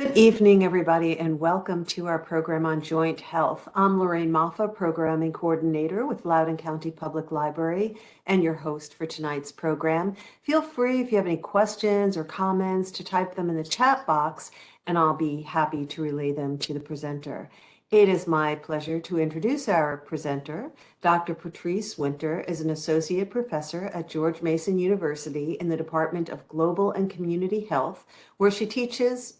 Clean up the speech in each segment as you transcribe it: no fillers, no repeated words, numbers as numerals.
Good evening, everybody, and welcome to our program on joint health. I'm Lorraine Moffa, Programming Coordinator with Loudoun County Public Library and your host for tonight's program. Feel free, if you have any questions or comments, to type them in the chat box, and I'll be happy to relay them to the presenter. It is my pleasure to introduce our presenter. Dr. Patrice Winter is an associate professor at George Mason University in the Department of Global and Community Health, where she teaches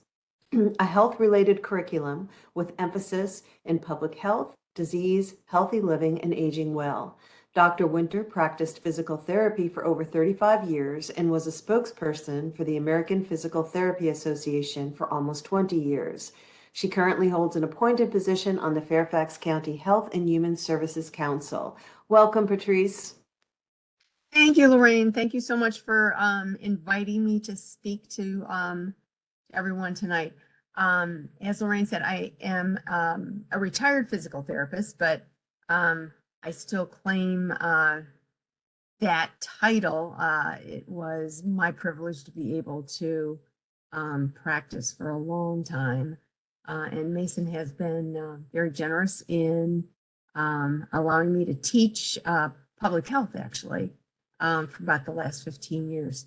a health-related curriculum with emphasis in public health, disease, healthy living, and aging well. Dr. Winter practiced physical therapy for over 35 years and was a spokesperson for the American Physical Therapy Association for almost 20 years. She currently holds an appointed position on the Fairfax County Health and Human Services Council. Welcome, Patrice. Thank you, Lorraine. Thank you so much for inviting me to speak to everyone tonight. As Lorraine said, I am a retired physical therapist, but I still claim that title. It was my privilege to be able to practice for a long time. And Mason has been very generous in allowing me to teach public health, actually, for about the last 15 years.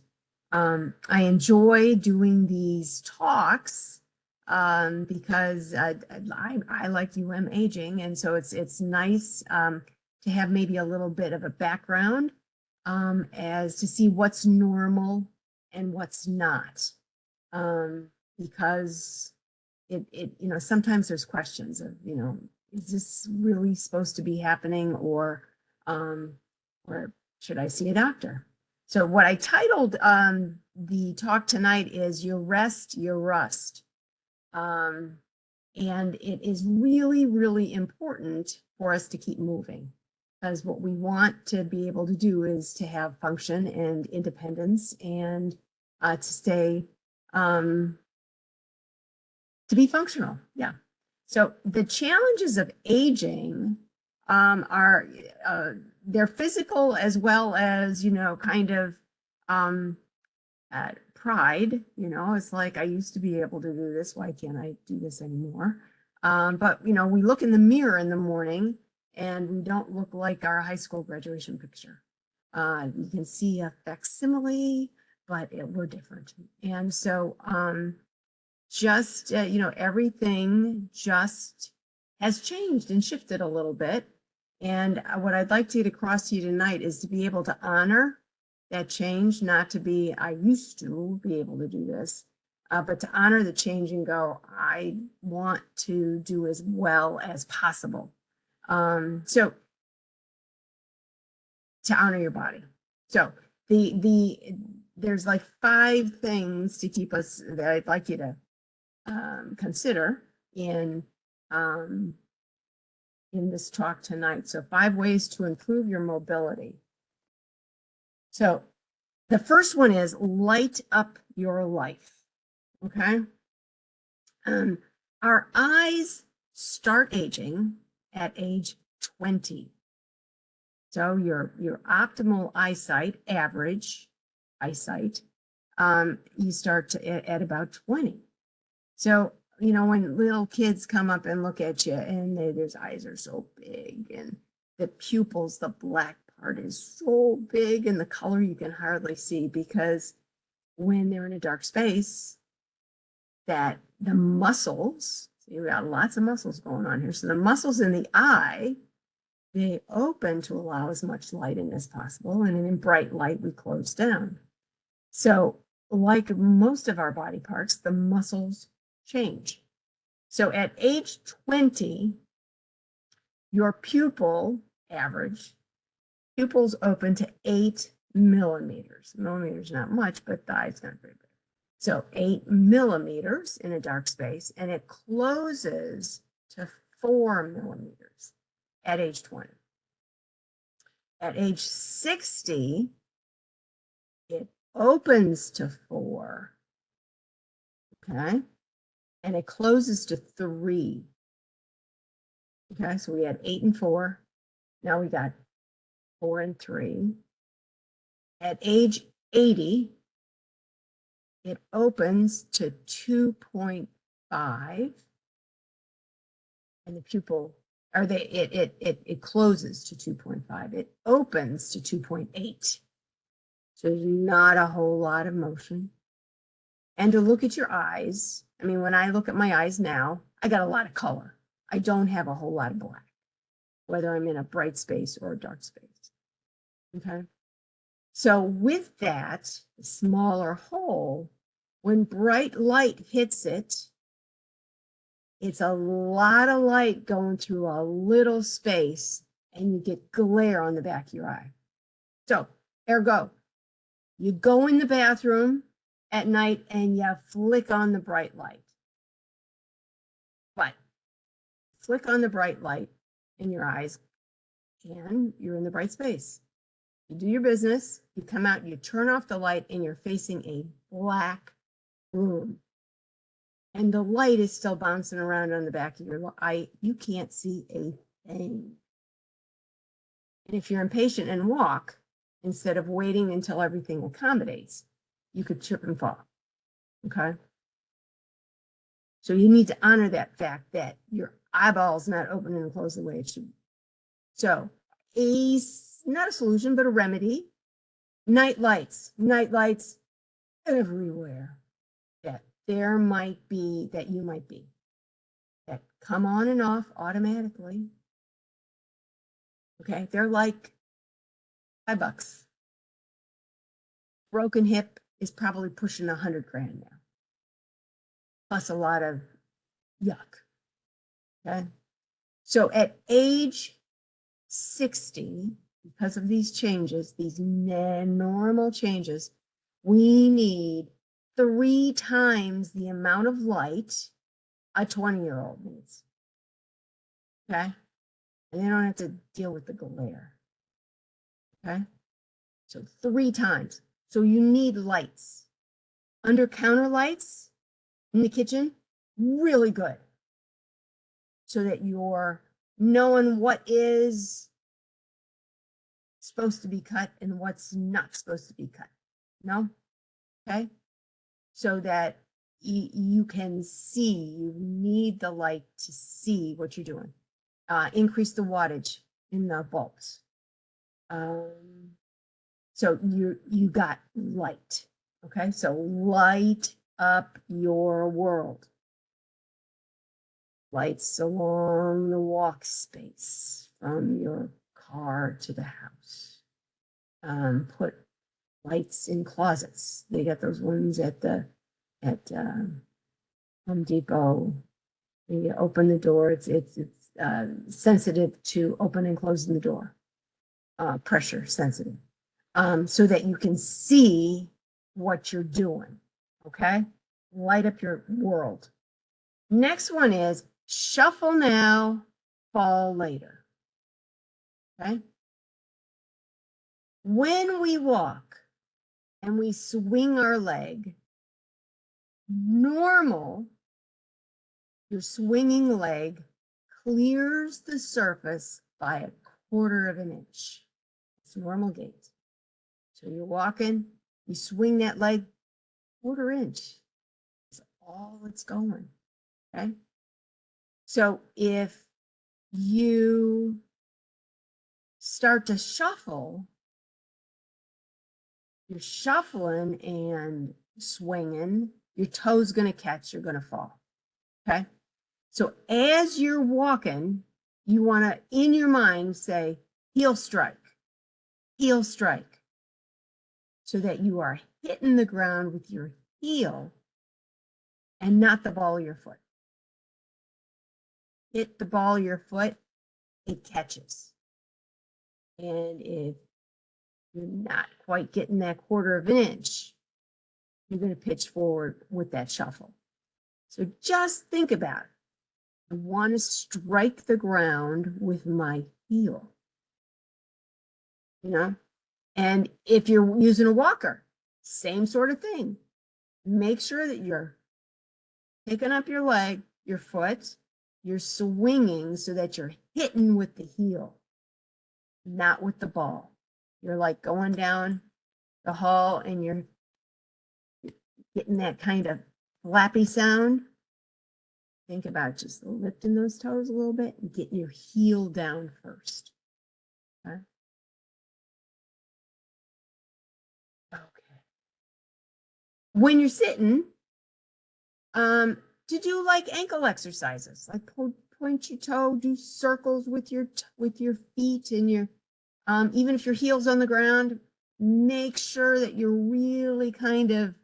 I enjoy doing these talks because I like you, am aging, and so it's nice to have maybe a little bit of a background as to see what's normal and what's not, because it sometimes there's questions of is this really supposed to be happening, or should I see a doctor? So what I titled the talk tonight is "You Rest, You Rust." And it is really, really important for us to keep moving, because what we want to be able to do is to have function and independence, and to stay, to be functional. Yeah. So the challenges of aging are they're physical as well as, kind of pride. It's like, I used to be able to do this. Why can't I do this anymore? But, we look in the mirror in the morning and we don't look like our high school graduation picture. You can see a facsimile, but we're different. And so just, everything just has changed and shifted a little bit. And what I'd like to get across to you tonight is to be able to honor that change, not to be, I used to be able to do this, but to honor the change and go, I want to do as well as possible. So to honor your body. So there's like 5 things to keep us that I'd like you to consider in this talk tonight. So 5 ways to improve your mobility. So the first one is light up your life. Okay. Our eyes start aging at age 20. So your optimal eyesight, average eyesight, you start at about 20. So, when little kids come up and look at you and their eyes are so big, and the pupils, the black part is so big, and the color you can hardly see, because when they're in a dark space, that the muscles, see, we got lots of muscles going on here. So the muscles in the eye, they open to allow as much light in as possible. And in bright light, we close down. So like most of our body parts, the muscles change. So at age 20, your pupil average, pupils open to 8 millimeters. Millimeters, not much, but the eye's not very big. So 8 millimeters in a dark space, and it closes to 4 millimeters at age 20. At age 60, it opens to 4. Okay. And it closes to 3. Okay, so we had 8 and 4. Now we got 4 and 3. At age 80, it opens to 2.5. and the pupil, or it closes to 2.5. It opens to 2.8. So there's not a whole lot of motion. And to look at your eyes, I mean, when I look at my eyes now, I got a lot of color. I don't have a whole lot of black, whether I'm in a bright space or a dark space. Okay. So with that smaller hole, when bright light hits it, it's a lot of light going through a little space, and you get glare on the back of your eye. So, ergo, you go in the bathroom at night and you flick on the bright light. But flick on the bright light in your eyes, and you're in the bright space. You do your business, you come out, you turn off the light, and you're facing a black room. And the light is still bouncing around on the back of your eye. You can't see a thing. And if you're impatient and walk, instead of waiting until everything accommodates, you could trip and fall. Okay? So you need to honor that fact that your eyeball's not open and closed the way it should be. So not a solution, but a remedy. Night lights everywhere that you might be, that come on and off automatically. Okay, they're like $5. Broken hip is probably pushing 100 grand now, plus a lot of yuck. Okay, so at age 60, because of these changes, these normal changes, we need 3 times the amount of light a 20-year-old needs. Okay, and they don't have to deal with the glare. Okay, so 3 times. So you need lights. Under counter lights in the kitchen, really good. So that you're knowing what is supposed to be cut and what's not supposed to be cut. No? Okay? So that you can see, you need the light to see what you're doing. Increase the wattage in the bulbs. So you got light. Okay? So light up your world. Lights along the walk space from your car to the house. Put lights in closets. They got those ones at Home Depot. You open the door. It's sensitive to open and closing the door. Pressure sensitive. So that you can see what you're doing. Okay? Light up your world. Next one is shuffle now, fall later. Okay? When we walk and we swing our leg, normal, your swinging leg clears the surface by 1/4 of an inch. It's normal gait. So you're walking, you swing that leg 1/4 inch. That's all it's going. Okay? So if you start to shuffle, you're shuffling and swinging, your toe's going to catch, you're going to fall. Okay? So as you're walking, you want to, in your mind, say, heel strike, so that you are hitting the ground with your heel and not the ball of your foot. Hit the ball of your foot, it catches. And if you're not quite getting that 1/4 of an inch, you're going to pitch forward with that shuffle. So just think about it. I want to strike the ground with my heel. You know? And if you're using a walker, same sort of thing. Make sure that you're picking up your leg, your foot, you're swinging so that you're hitting with the heel, not with the ball. You're like going down the hall and you're getting that kind of flappy sound. think about just lifting those toes a little bit and getting your heel down first. Okay. Okay. When you're sitting, to do like ankle exercises, like point your toe, do circles with your feet and your, even if your heel's on the ground, make sure that you're really kind of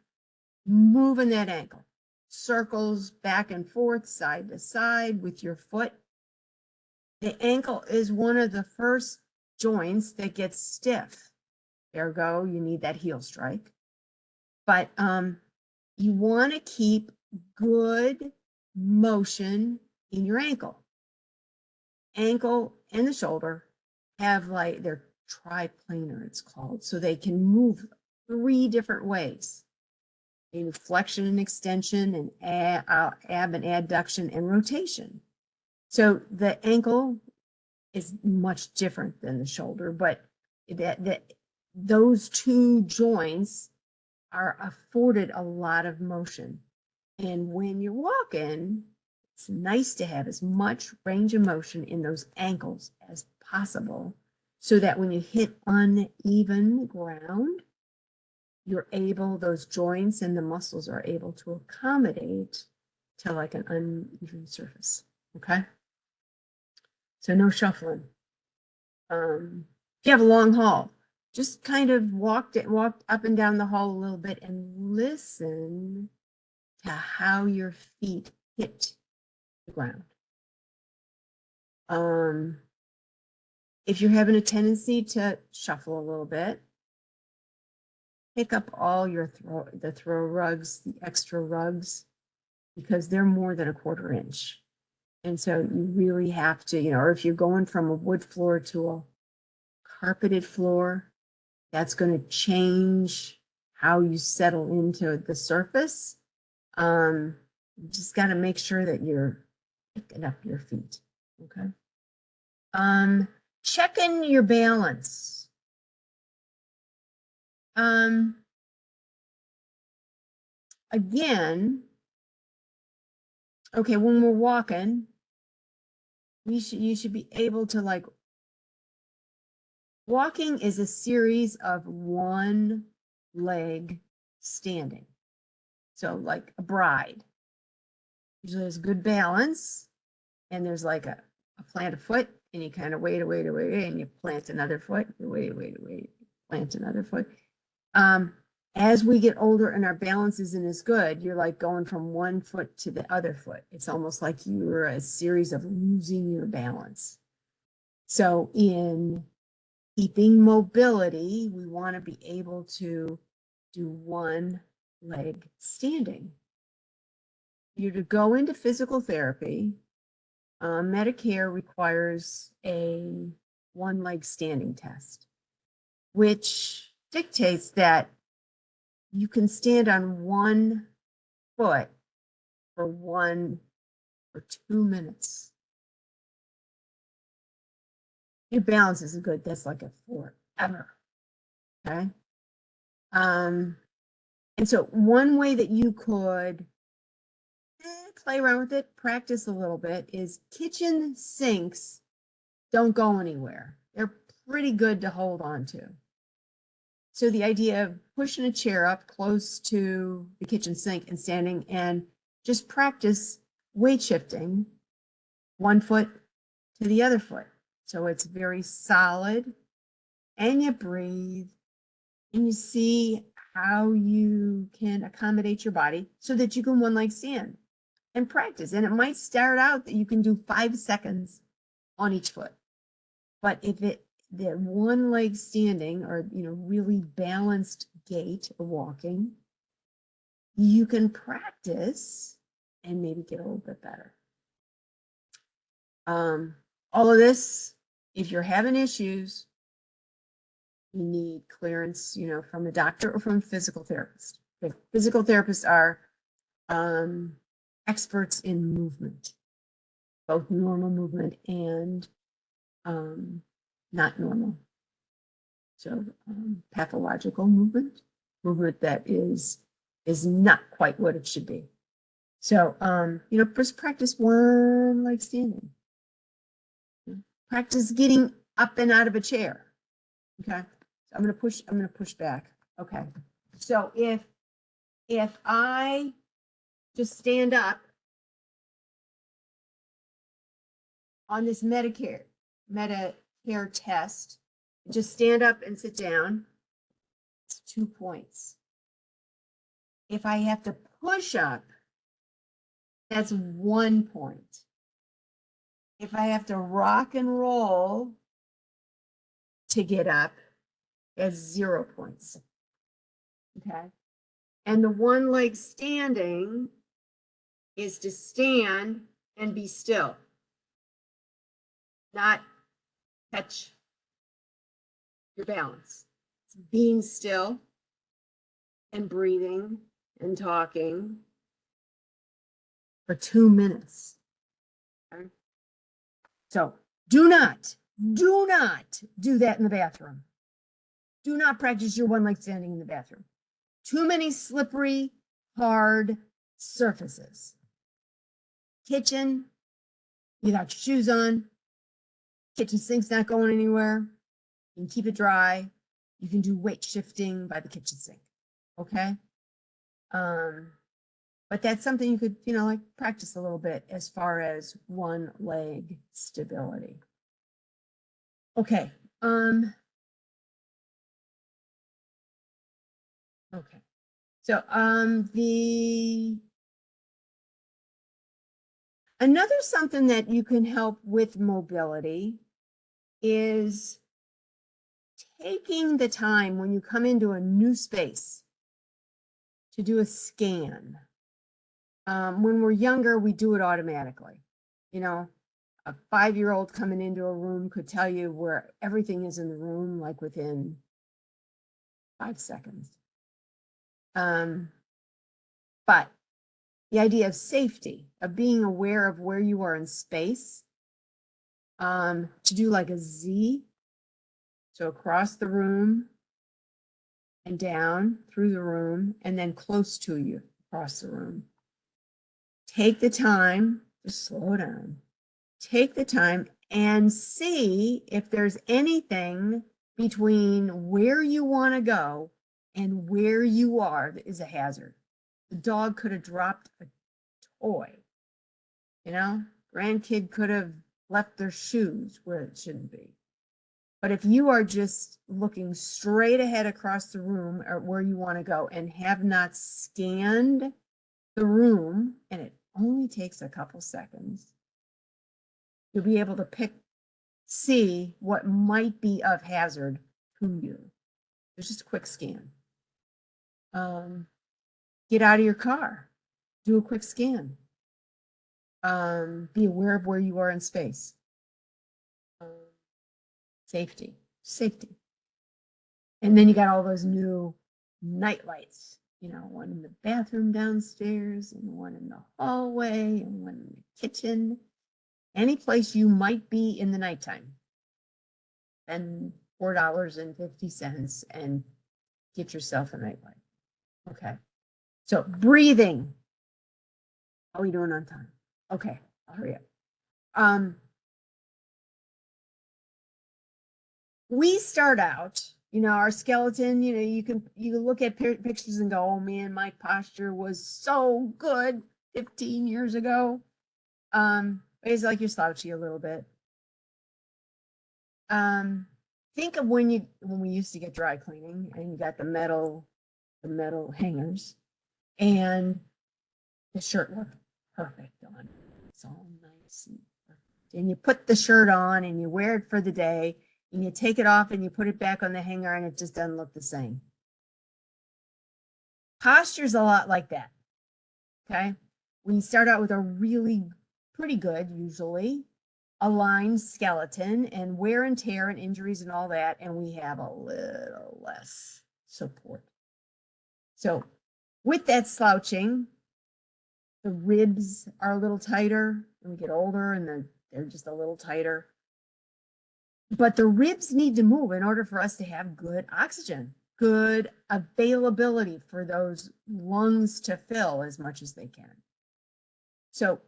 moving that ankle. Circles back and forth, side to side with your foot. The ankle is one of the first joints that gets stiff. Ergo, you need that heel strike. But you want to keep good motion in your ankle. Ankle and the shoulder have like, they're triplanar, it's called. So they can move 3 different ways. In flexion and extension and ab and adduction and rotation. So the ankle is much different than the shoulder, but those 2 joints are afforded a lot of motion. And when you're walking, it's nice to have as much range of motion in those ankles as possible so that when you hit uneven ground, you're able, those joints and the muscles are able to accommodate to like an uneven surface. Okay. So no shuffling. If you have a long haul, just kind of walked up and down the hall a little bit and listen to how your feet hit the ground. If you're having a tendency to shuffle a little bit, pick up all your throw rugs, the extra rugs, because they're more than a 1/4 inch. And so you really have to, or if you're going from a wood floor to a carpeted floor, that's going to change how you settle into the surface. You just got to make sure that you're picking up your feet. Okay. Checking your balance. Again, okay, when we're walking, you should be able to like, walking is a series of 1 leg standing. So like a bride, usually there's good balance and there's like a plant a foot and you kind of wait, and you plant another foot, you wait, plant another foot. As we get older and our balance isn't as good, you're like going from 1 foot to the other foot. It's almost like you're a series of losing your balance. So in keeping mobility, we want to be able to do 1 leg standing. You're to go into physical therapy. Medicare requires a 1 leg standing test, which dictates that you can stand on 1 foot for 1 or 2 minutes. Your balance isn't good. That's like a forever. Okay. And so one way that you could play around with it, practice a little bit, is kitchen sinks don't go anywhere. They're pretty good to hold on to. So the idea of pushing a chair up close to the kitchen sink and standing and just practice weight shifting 1 foot to the other foot. So it's very solid and you breathe and you see how you can accommodate your body so that you can 1 leg stand and practice. And it might start out that you can do 5 seconds on each foot. But if the 1 leg standing or, really balanced gait of walking, you can practice and maybe get a little bit better. All of this, if you're having issues, you need clearance, from a doctor or from a physical therapist. Okay. Physical therapists are experts in movement, both normal movement and not normal. So pathological movement that is not quite what it should be. So, just practice one leg standing. Practice getting up and out of a chair. Okay. I'm going to push back. Okay. So if I just stand up on this Medicare test, just stand up and sit down, it's 2 points. If I have to push up, that's 1 point. If I have to rock and roll to get up, that's 0 points. Okay. And the one leg standing is to stand and be still, not catch your balance. It's being still and breathing and talking for 2 minutes. Okay? So do not do that in the bathroom. Do not practice your one leg standing in the bathroom. Too many slippery, hard surfaces. Kitchen, you got your shoes on. Kitchen sink's not going anywhere. You can keep it dry. You can do weight shifting by the kitchen sink. Okay. But that's something you could, like practice a little bit as far as one leg stability. Okay. Okay. So, another something that you can help with mobility is taking the time when you come into a new space to do a scan. When we're younger, we do it automatically. A 5-year-old coming into a room could tell you where everything is in the room, like within 5 seconds. But the idea of safety, of being aware of where you are in space, to do like a Z, so across the room and down through the room and then close to you across the room. Take the time to slow down. Take the time and see if there's anything between where you want to go and where you are that is a hazard. The dog could have dropped a toy. Grandkid could have left their shoes where it shouldn't be. But if you are just looking straight ahead across the room or where you want to go and have not scanned the room, and it only takes a couple seconds, you'll be able to see what might be of hazard to you. There's just a quick scan. Get out of your car. Do a quick scan. Be aware of where you are in space. Safety. And then you got all those new night lights, one in the bathroom downstairs and one in the hallway and one in the kitchen. Any place you might be in the nighttime. Spend $4.50 and get yourself a nightlight. Okay. So breathing. How are we doing on time? Okay, I'll hurry up. We start out, our skeleton, you can look at pictures and go, oh man, my posture was so good 15 years ago. It's like you're slouchy a little bit. Think of when we used to get dry cleaning and you got the metal hangers and the shirt looked perfect on. It's all nice and perfect. And you put the shirt on and you wear it for the day and you take it off and you put it back on the hanger and it just doesn't look the same. Posture's a lot like that. Okay. We start out with a really pretty good, usually, aligned skeleton and wear and tear and injuries and all that, and we have a little less support. So with that slouching, the ribs are a little tighter when we get older, and they're just a little tighter. But the ribs need to move in order for us to have good oxygen, good availability for those lungs to fill as much as they can. So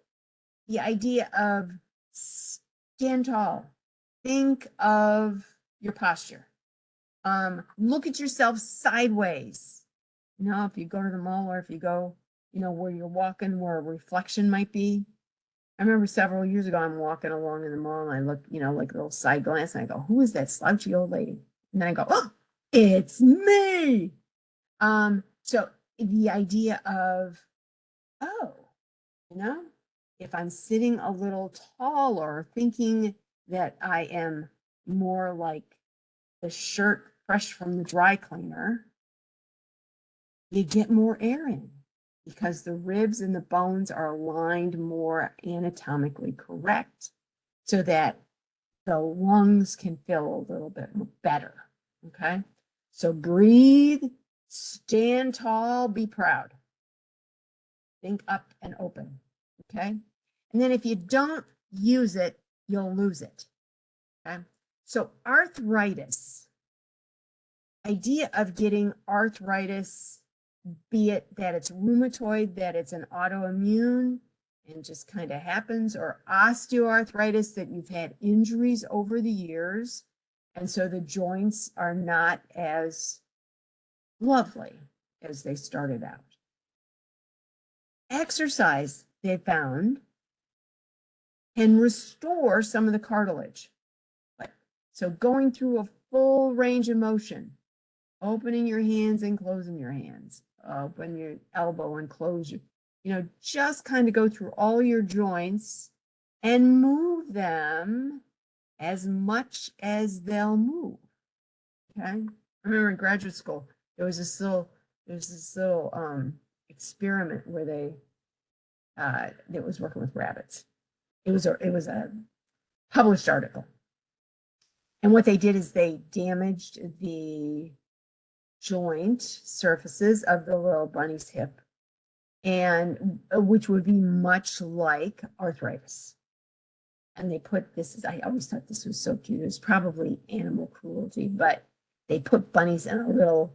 the idea of stand tall, think of your posture. Look at yourself sideways. You know, if you go to the mall or if you go, you know, where you're walking, where a reflection might be. I remember several years ago, I'm walking along in the mall and I look, you know, like a little side glance and I go, who is that slouchy old lady? And then I go, oh, it's me. So the idea of, oh, you know, if I'm sitting a little taller, thinking that I am more like the shirt fresh from the dry cleaner, you get more air in because the ribs and the bones are aligned more anatomically correct so that the lungs can feel a little bit better. Okay. So breathe, stand tall, be proud. Think up and open. Okay. And then if you don't use it, you'll lose it. Okay. So arthritis, idea of getting arthritis, be it that it's rheumatoid, that it's an autoimmune and just kind of happens, or osteoarthritis, that you've had injuries over the years. And so the joints are not as lovely as they started out. Exercise, they found, can restore some of the cartilage. So going through a full range of motion, opening your hands and closing your hands, open your elbow and close your, you know, just kind of go through all your joints and move them as much as they'll move. Okay. I remember in graduate school, there was this little experiment where that was working with rabbits. It was a published article. And what they did is they damaged the joint surfaces of the little bunny's hip, and which would be much like arthritis. And they put this, I always thought this was so cute. It was probably animal cruelty, but they put bunnies in a little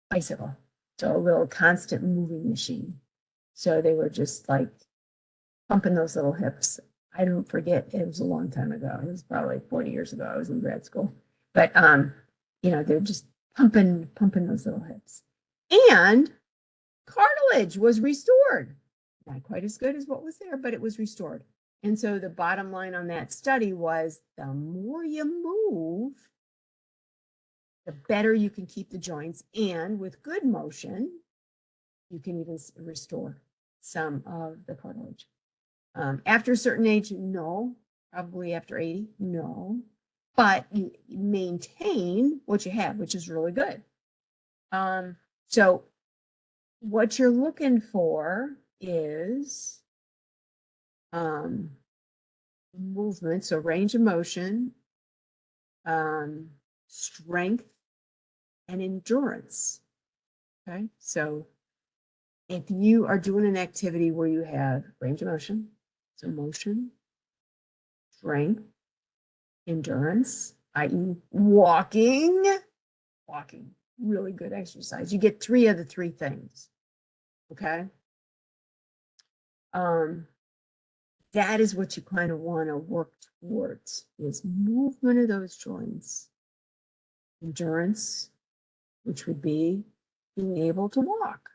bicycle, so a little constant moving machine. So they were just like pumping those little hips. I don't forget, it was a long time ago. It was probably 40 years ago. I was in grad school. But you know, they're just pumping those little hips. And cartilage was restored. Not quite as good as what was there, but it was restored. And so the bottom line on that study was the more you move, the better you can keep the joints. And with good motion, you can even restore some of the cartilage. After a certain age, no. Probably after 80, no. But you maintain what you have, which is really good. So what you're looking for is movement, so range of motion, strength, and endurance. Okay, so if you are doing an activity where you have range of motion, so motion, strength, endurance, i.e. walking, really good exercise. You get 3 of the 3 things. Okay. That is what you kind of want to work towards, is movement of those joints, endurance, which would be being able to walk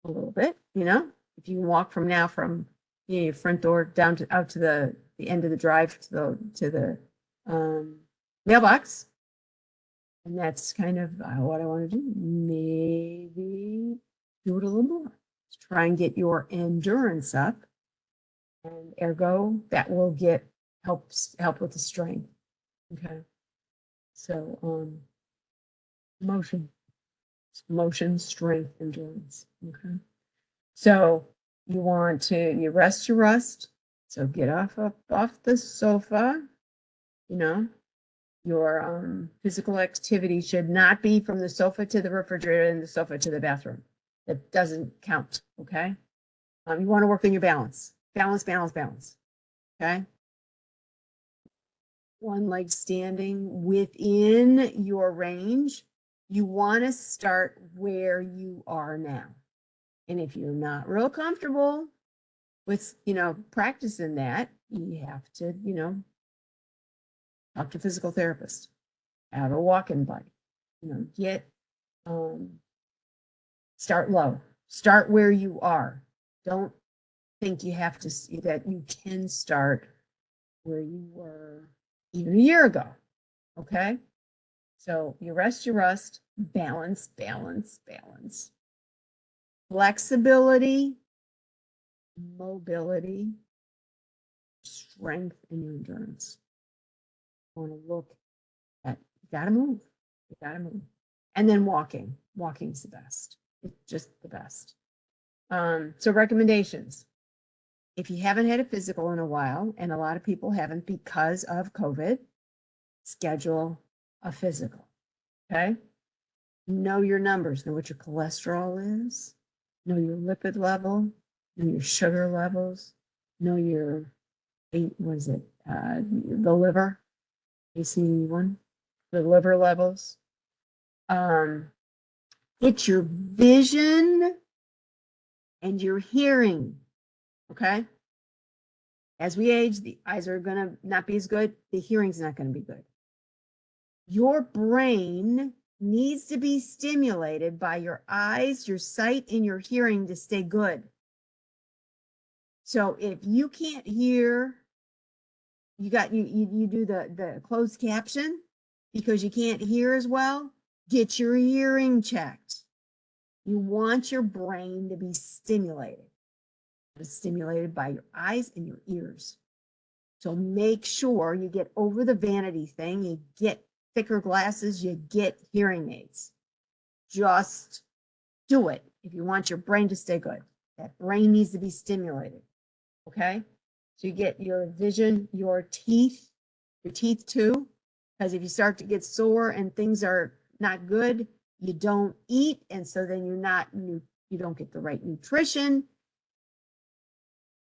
a little bit. You know, if you walk from your front door down to out to the end of the drive to the mailbox, and that's kind of what I want to do. Maybe do it a little more. Try and get your endurance up, and ergo that will help with the strength. Okay, so motion, strength, endurance. Okay, so you rest your rust. So get off the sofa. You know, your physical activity should not be from the sofa to the refrigerator and the sofa to the bathroom. That doesn't count. Okay, you want to work on your balance. Okay, one leg standing within your range. You want to start where you are now. And if you're not real comfortable, with, practicing that, you have to, talk to a physical therapist, have a walking buddy, get, start low, start where you are. Don't think you have to see that you can start where you were even a year ago. Okay. So you rust, balance, balance, balance. Flexibility, mobility, strength, and your endurance. You want to look at, you gotta move. You gotta move. And then walking. Walking's the best. It's just the best. So recommendations. If you haven't had a physical in a while, and a lot of people haven't because of COVID, schedule a physical. Okay. Know your numbers, know what your cholesterol is, know your lipid level, know your sugar levels, know your, what is it, the liver, ACE1, the liver levels. Get your vision and your hearing, okay? As we age, the eyes are going to not be as good. The hearing's not going to be good. Your brain needs to be stimulated by your eyes, your sight, and your hearing to stay good. So if you can't hear, you do the closed caption because you can't hear as well, get your hearing checked. You want your brain to be stimulated. It's stimulated by your eyes and your ears. So make sure you get over the vanity thing, you get thicker glasses, you get hearing aids. Just do it if you want your brain to stay good. That brain needs to be stimulated. Okay? So you get your vision, your teeth too. Because if you start to get sore and things are not good, you don't eat. And so then you don't get the right nutrition.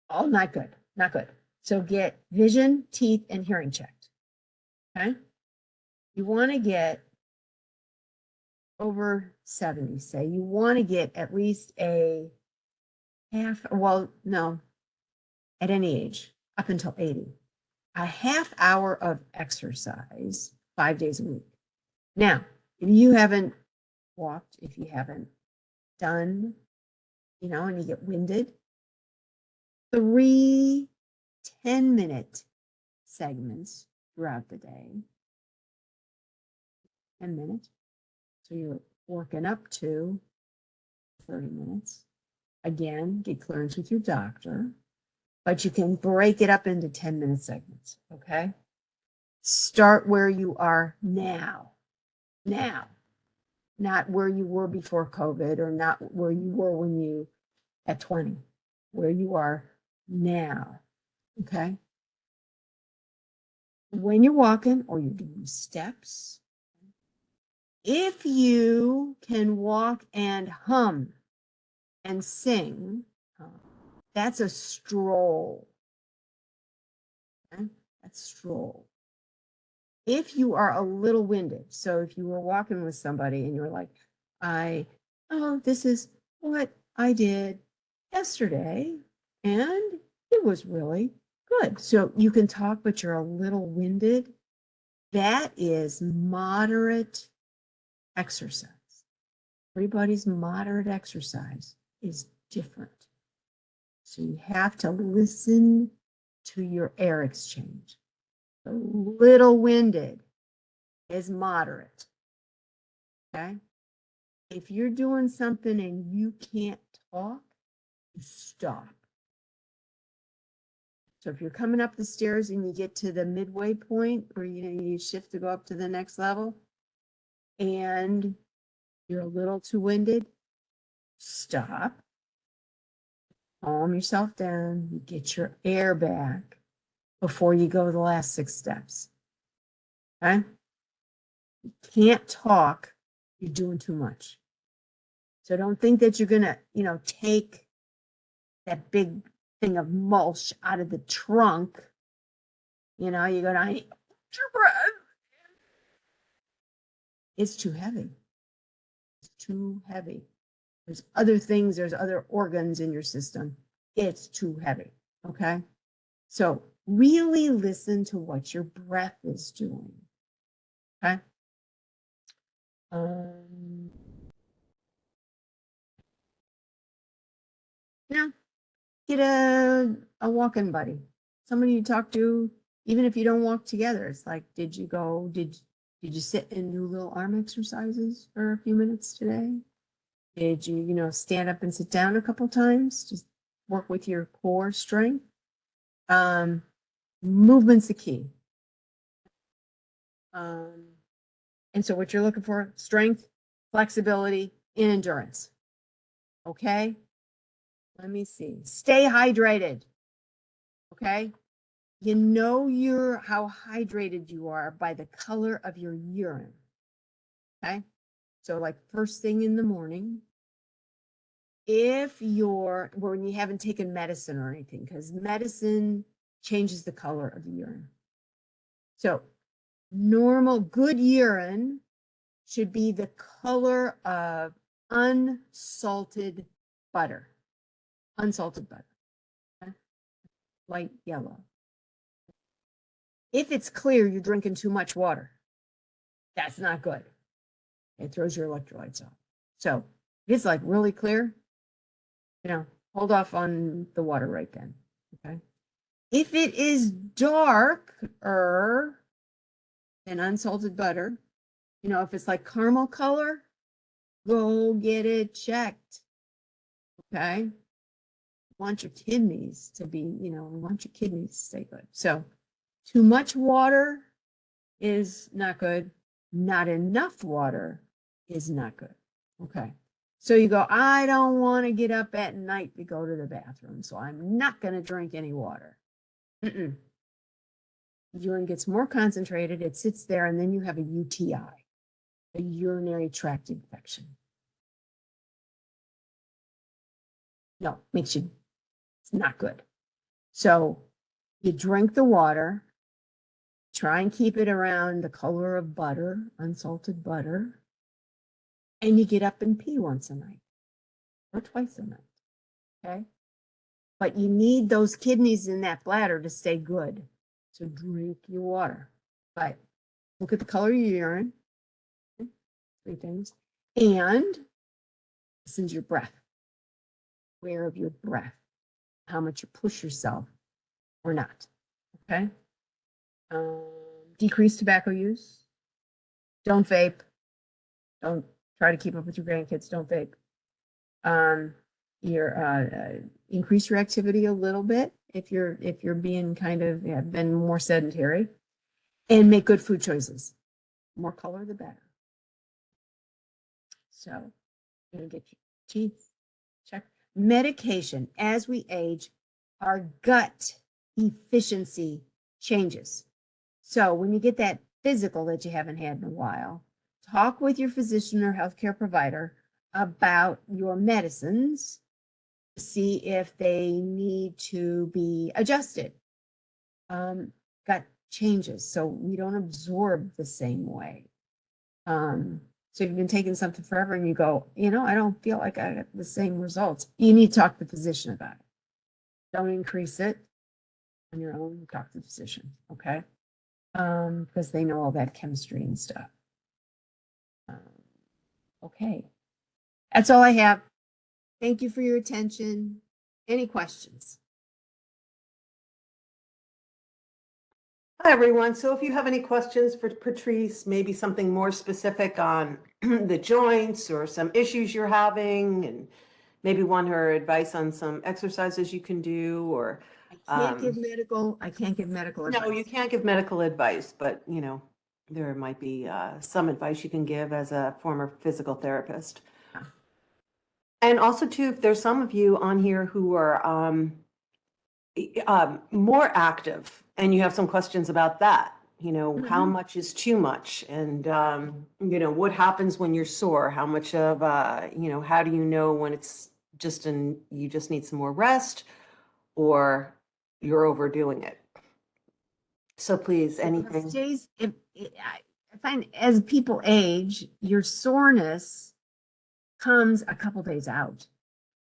All not good, not good. So get vision, teeth, and hearing checked. Okay? You want to get over 70, say. You want to get at least a half, well, no, at any age, up until 80, a half hour of exercise 5 days a week. Now, if you haven't walked, if you haven't done, and you get winded, 3 10-minute segments throughout the day. 10 minutes. So you're working up to 30 minutes. Again, get clearance with your doctor, but you can break it up into 10-minute segments. Okay. Start where you are now. Now, not where you were before COVID or not where you were when you at 20, where you are now. Okay. When you're walking or you're doing steps, if you can walk and hum and sing, that's a stroll. Okay? That's stroll. If you are a little winded, so if you were walking with somebody and you're like, this is what I did yesterday, and it was really good. So you can talk, but you're a little winded. That is moderate exercise. Everybody's moderate exercise is different. So you have to listen to your air exchange. A little winded is moderate. Okay. If you're doing something and you can't talk, you stop. So if you're coming up the stairs and you get to the midway point where you shift to go up to the next level and you're a little too winded, stop. Calm yourself down. You get your air back before you go the last 6 steps. Okay? You can't talk. You're doing too much. So don't think that you're going to, take that big thing of mulch out of the trunk. You go, I need your breath. It's too heavy. It's too heavy. There's other things, there's other organs in your system. it's too heavy. Okay. So really listen to what your breath is doing. Okay. Yeah. Get a walk-in buddy, somebody you talk to, even if you don't walk together. It's like, did you sit and do little arm exercises for a few minutes today? Did you, stand up and sit down a couple times? Just work with your core strength. Movement's the key. And so what you're looking for, strength, flexibility, and endurance. Okay. Let me see. Stay hydrated. Okay. You know how hydrated you are by the color of your urine. Okay. So like first thing in the morning, when you haven't taken medicine or anything, because medicine changes the color of the urine. So normal good urine should be the color of unsalted butter. Unsalted butter. Okay? Light yellow. If it's clear, you're drinking too much water. That's not good. It throws your electrolytes off. So if it's like really clear, hold off on the water right then. Okay. If it is darker than unsalted butter, if it's like caramel color, go get it checked. Okay. Want your kidneys to stay good. So too much water is not good. Not enough water is not good. Okay. So you go, I don't want to get up at night to go to the bathroom, so I'm not going to drink any water. Urine gets more concentrated, it sits there, and then you have a UTI, a urinary tract infection. No, it's not good. So you drink the water, try and keep it around the color of butter, unsalted butter, and you get up and pee once a night or twice a night. Okay. But you need those kidneys in that bladder to stay good. So drink your water. But look at the color of your urine. 3 things. And listen to your breath. Aware of your breath. How much you push yourself or not. Okay. Decrease tobacco use. Don't vape. Don't try to keep up with your grandkids. Don't vape. Increase your activity a little bit if you're being been more sedentary, and make good food choices. More color, the better. So you're gonna get your teeth checked. Medication. As we age, our gut efficiency changes. So when you get that physical that you haven't had in a while, talk with your physician or healthcare provider about your medicines to see if they need to be adjusted. Gut changes, so we don't absorb the same way. So if you've been taking something forever and you go, I don't feel like I got the same results, you need to talk to the physician about it. Don't increase it on your own. Talk to the physician, okay? Because they know all that chemistry and stuff. Okay. That's all I have. Thank you for your attention. Any questions? Hi, everyone. So if you have any questions for Patrice, maybe something more specific on the joints or some issues you're having, and maybe want her advice on some exercises you can do, or I can't give medical advice. no, you can't give medical advice, but there might be some advice you can give as a former physical therapist. Yeah. And also too, if there's some of you on here who are more active and you have some questions about that, how much is too much, and what happens when you're sore, how much of how do you know when it's you just need some more rest, or you're overdoing it. So please, anything. I find as people age, your soreness comes a couple days out.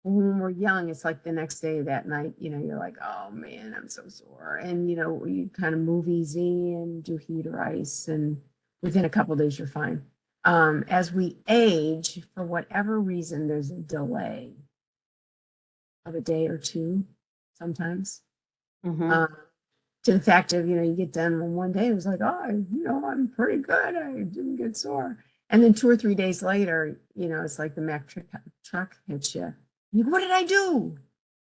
when we're young, it's like the next day, that night, you're like, oh man, I'm so sore. And, you kind of move easy and do heat or ice. And within a couple of days, you're fine. As we age, for whatever reason, there's a delay of a day or two sometimes. Mm-hmm. To the fact of, you get done on one day, it was like, oh, I'm pretty good. I didn't get sore. And then 2 or 3 days later, it's like the Mack truck hits you. You go, what did I do?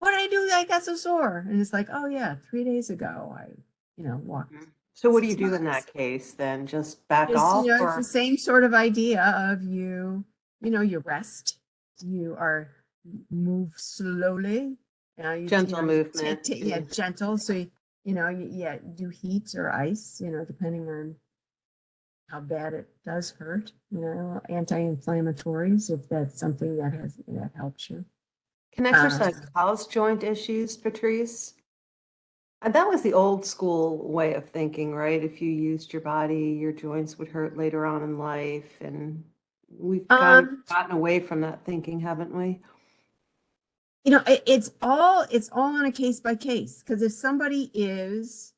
What did I do? I got so sore. And it's like, oh yeah, 3 days ago, I, walked So what do you 6 do in miles. that case then? Just back Just, off it's the or? same sort of idea of you rest, you are move slowly. Gentle movement. Yeah, gentle. So, yeah, do heat or ice, depending on how bad it does hurt, anti-inflammatories, if that's something that helps you. Can Um, exercise cause joint issues, Patrice? That was the old school way of thinking, right? If you used your body, your joints would hurt later on in life. And we've kind of um, gotten away from that thinking, haven't we? it's all on a case by case, because if somebody is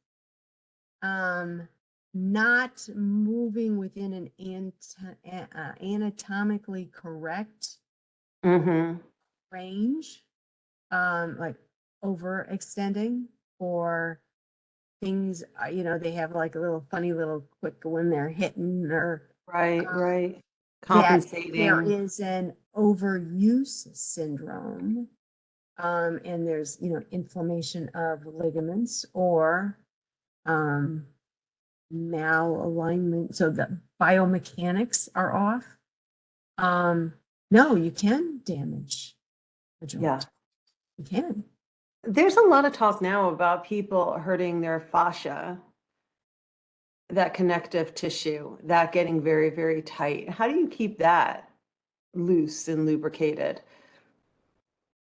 um not moving within an anatomically correct Mm-hmm. range, like overextending, or things, they have like a little funny little quick go in there hitting, or Right, um, right. that there Compensating. is an overuse syndrome, and there's, inflammation of ligaments, or um, malalignment, so the biomechanics are off. No, you can damage a Yeah. joint. You can. There's a lot of talk now about people hurting their fascia, that connective tissue, that getting very, very tight. How do you keep that loose and lubricated?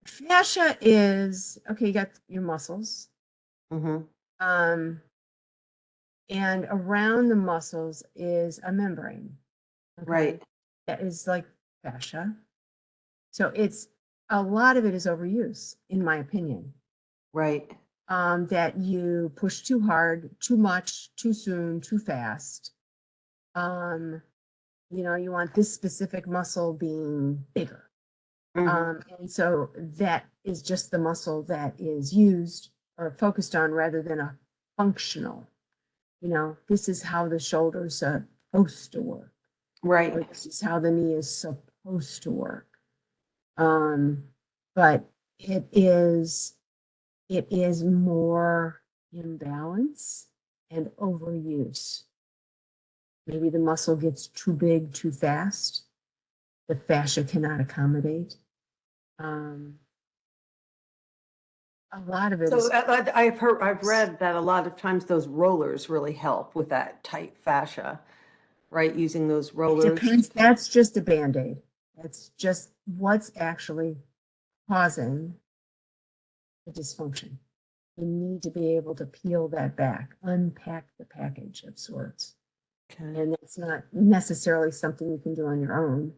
Fascia is okay. You got your muscles, Mm-hmm. um, and around the muscles is a membrane. Okay, Right, that is like fascia. So it's a lot of it is overuse, in my opinion. right. That you push too hard, too much, too soon, too fast. Um, you want this specific muscle being bigger. Mm-hmm. And so that is just the muscle that is used or focused on, rather than a functional. This is how the shoulder's supposed to work, or Right, this is how the knee is supposed to work. Um, but it is more imbalance and overuse. Maybe the muscle gets too big too fast. The fascia cannot accommodate. Um, a lot of it so is I've read that a lot of times those rollers really help with that tight fascia, right? Using those it rollers. depends. That's just a band-aid. That's just what's actually causing the dysfunction. You need to be able to peel that back, unpack the package of sorts. Okay. And that's not necessarily something you can do on your own.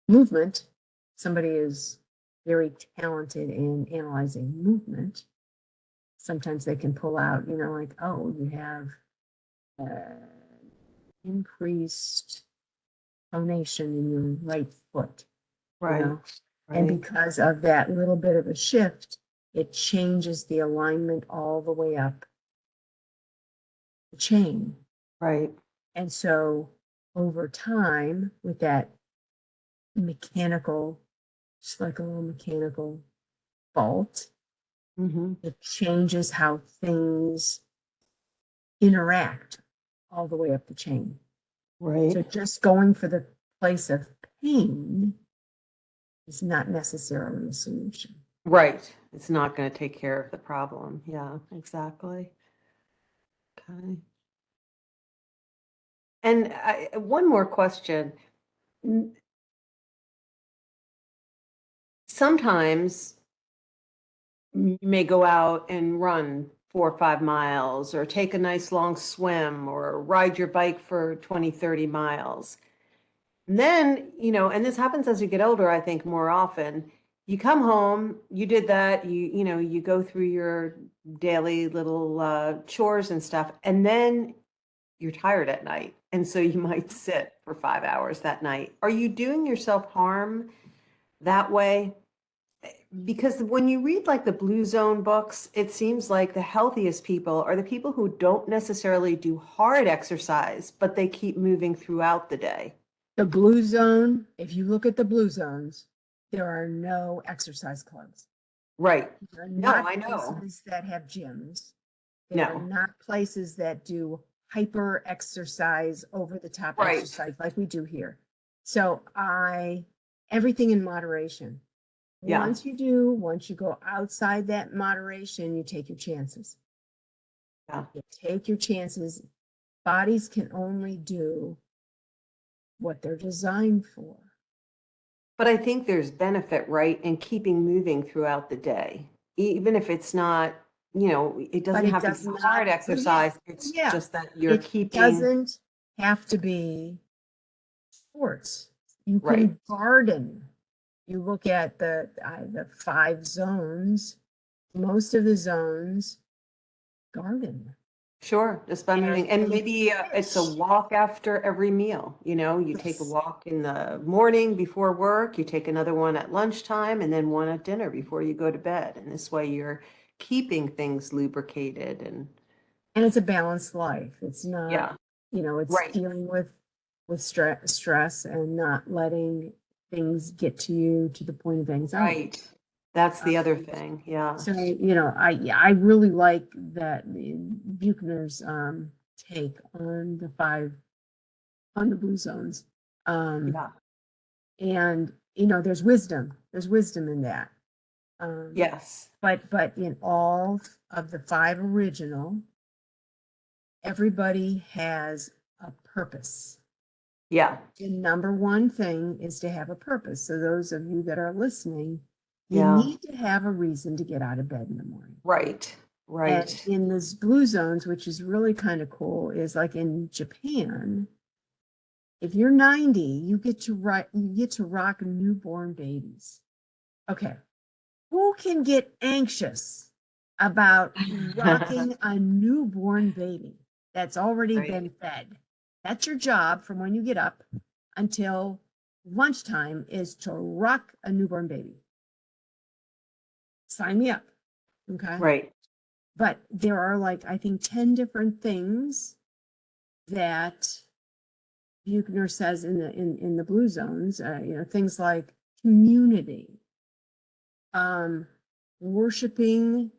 Movement, somebody is very talented in analyzing movement. Sometimes they can pull out, like, oh, you have increased pronation in your right foot, you Right, know, and right, because of that little bit of a shift, it changes the alignment all the way up the chain. right. And so over time, with that mechanical, just like a little mechanical fault, Mm-hmm. it changes how things interact all the way up the chain. So Right, just going for the place of pain is not necessarily a solution. right. It's not going to take care of the problem. Yeah, exactly. Okay. And one more question. N- Sometimes you may go out and run 4 or 5 miles, or take a nice long swim, or ride your bike for 20, 30 miles. And then, and this happens as you get older, I think more often, you come home, you did that, you go through your daily little chores and stuff, and then you're tired at night. And so you might sit for 5 hours that night. Are you doing yourself harm that way? Because when you read like the Blue Zone books, it seems like the healthiest people are the people who don't necessarily do hard exercise, but they keep moving throughout the day. The blue zone, if you look at the blue zones, there are no exercise clubs. Right. There are No, not I know. places that have gyms. There are No. not places that do hyper exercise, over the top Right. exercise like we do here. So everything in moderation. Yeah. Once you go outside that moderation, you take your chances. Yeah. You take your chances. Bodies can only do what they're designed for. But I think there's benefit, right, in keeping moving throughout the day, even if it's not, it But doesn't it have to does be not, hard exercise. It's yeah, just that you're it keeping, doesn't have to be sports. You right. can garden. You look at the 5 zones, most of the zones garden. Sure, just by moving. And And maybe it's a fish. walk after every meal. You take a Yes. walk in the morning before work, you take another one at lunchtime, and then one at dinner before you go to bed. And this way you're keeping things lubricated and And it's a balanced life. It's not, yeah, it's right, dealing with stress and not letting things get to you to the point of anxiety. right. That's the other Um, thing. Yeah. So, I really like that Buchner's take on the blue zones. Yeah. And there's wisdom in that. Yes. But in all of the 5 original, everybody has a purpose. Yeah. The number one thing is to have a purpose. So those of you that are listening, you Yeah. need to have a reason to get out of bed in the morning. Right. And Right. in those blue zones, which is really kind of cool, is like in Japan, if you're 90, you get to rock newborn babies. Okay. Who can get anxious about rocking a newborn baby that's already Right. been fed? That's your job from when you get up until lunchtime, is to rock a newborn baby. Sign me up. Okay. Right. But there are, like, I think 10 different things that Buchner says in the blue zones, things like community, worshiping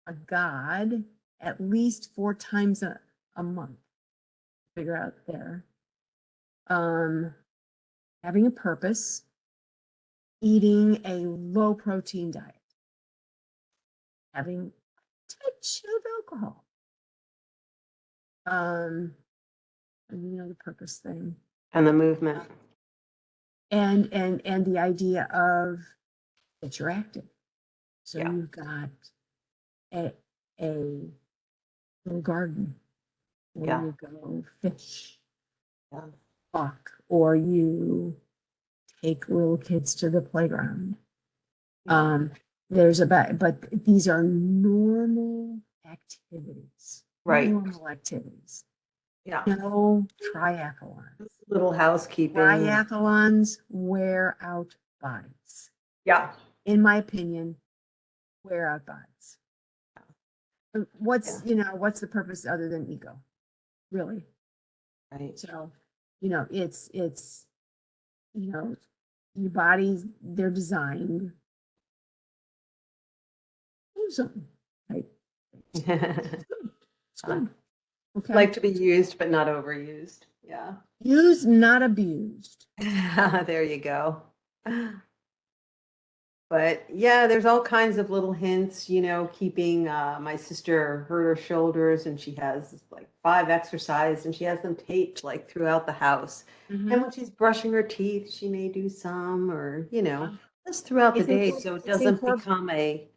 a god at least 4 times a month. Figure out there. Having a purpose, eating a low protein diet, having a touch of alcohol. The purpose thing. And the movement. And the idea of that you're active. So Yeah. you've got a little garden where Yeah. you go fish, Yeah. walk, or you take little kids to the playground. Yeah. But these are normal activities. Right. Normal activities. Yeah. No triathlons. Little housekeeping. Triathlons wear out bodies. Yeah. In my opinion, wear out bodies. What's the purpose other than ego? Really? Right. So, it's your bodies, they're designed. Right? It's good. Okay. Like to be used, but not overused. Yeah. Used, not abused. There you go. But yeah, there's all kinds of little hints, keeping my sister hurt her shoulders and she has like 5 exercises and she has them taped like throughout the house. And when she's brushing her teeth, she may do some or, just throughout the day so it doesn't become a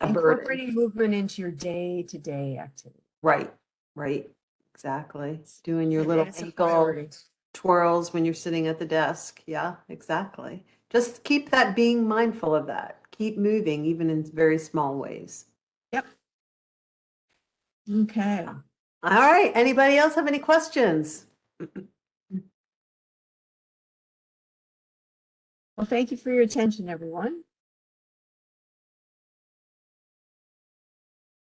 burden. Incorporating movement into your day-to-day activity. Right, right. Exactly. Doing your little It's a ankle priority. twirls when you're sitting at the desk. Yeah, exactly. just keep that being mindful of that. Keep moving, even in very small ways. Yep. Okay. All right. Anybody else have any questions? Well, thank you for your attention, everyone.